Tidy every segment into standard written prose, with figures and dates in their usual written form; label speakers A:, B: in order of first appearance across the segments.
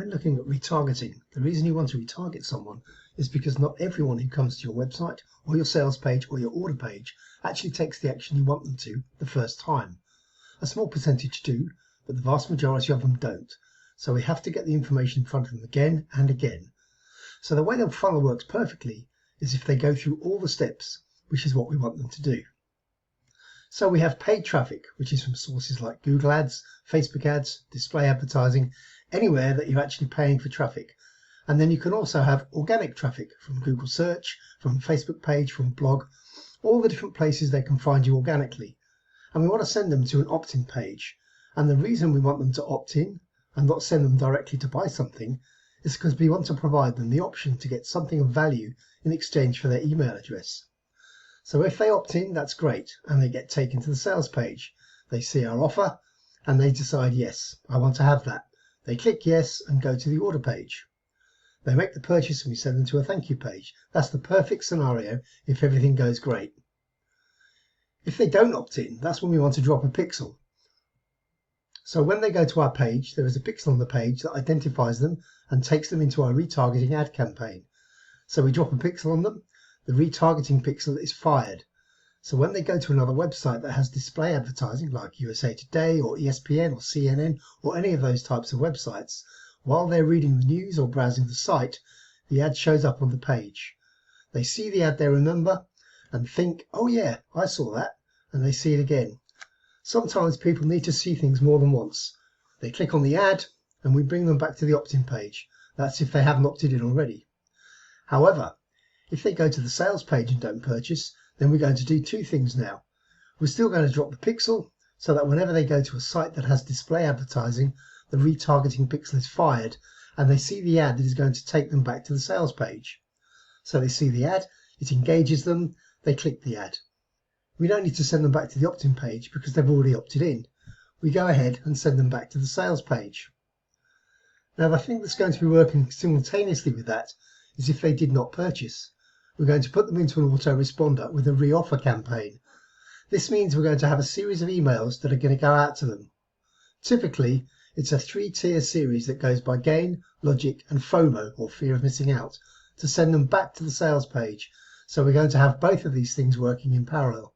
A: When looking at retargeting, the reason you want to retarget someone is because not everyone who comes to your website or your sales page or your order page actually takes the action you want them to the first time. A small percentage do, but the vast majority of them don't. So we have to get the information in front of them again and again. So the way the funnel works perfectly is if they go through all the steps, which is what we want them to do. So we have paid traffic, which is from sources like Google Ads, Facebook ads, display advertising, anywhere that you're actually paying for traffic. And then you can also have organic traffic from Google search, from a Facebook page, from a blog, all the different places they can find you organically. And we want to send them to an opt-in page. And the reason we want them to opt in and not send them directly to buy something is because we want to provide them the option to get something of value in exchange for their email address. So if they opt in, that's great, and they get taken to the sales page. They see our offer and they decide, yes, I want to have that. They click yes and go to the order page. They make the purchase and we send them to a thank you page. That's the perfect scenario if everything goes great. If they don't opt in, that's when we want to drop a pixel. So when they go to our page, there is a pixel on the page that identifies them and takes them into our retargeting ad campaign. So we drop a pixel on them, the retargeting pixel is fired. So when they go to another website that has display advertising like USA Today or ESPN or CNN or any of those types of websites, while they're reading the news or browsing the site, the ad shows up on the page. They see the ad they remember and think, oh yeah, I saw that, and they see it again. Sometimes people need to see things more than once. They click on the ad and we bring them back to the opt-in page. That's if they haven't opted in already. However, if they go to the sales page and don't purchase, then we're going to do two things now. We're still going to drop the pixel so that whenever they go to a site that has display advertising, the retargeting pixel is fired and they see the ad that is going to take them back to the sales page. So they see the ad, it engages them, they click the ad. We don't need to send them back to the opt-in page because they've already opted in. We go ahead and send them back to the sales page. Now the thing that's going to be working simultaneously with that is if they did not purchase. We're going to put them into an autoresponder with a reoffer campaign. This means we're going to have a series of emails that are going to go out to them. Typically, it's a 3-tier series that goes by gain, logic, and FOMO, or fear of missing out, to send them back to the sales page. So we're going to have both of these things working in parallel.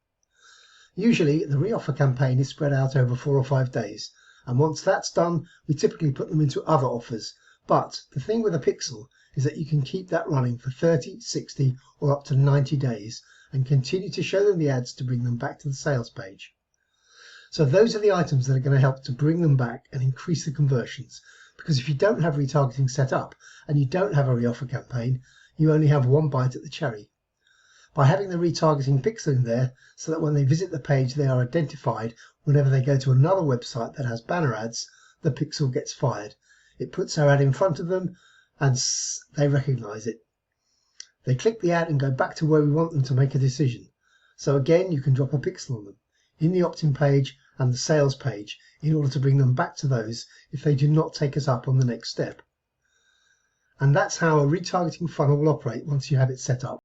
A: Usually, the reoffer campaign is spread out over 4 or 5 days, and once that's done, we typically put them into other offers. But the thing with a pixel is that you can keep that running for 30, 60, or up to 90 days and continue to show them the ads to bring them back to the sales page. So those are the items that are going to help to bring them back and increase the conversions, because if you don't have retargeting set up and you don't have a reoffer campaign, you only have one bite at the cherry. By having the retargeting pixel in there so that when they visit the page they are identified, whenever they go to another website that has banner ads, the pixel gets fired. It puts our ad in front of them and they recognize it. They click the ad and go back to where we want them to make a decision. So again, you can drop a pixel on them in the opt-in page and the sales page in order to bring them back to those if they do not take us up on the next step. And that's how a retargeting funnel will operate once you have it set up.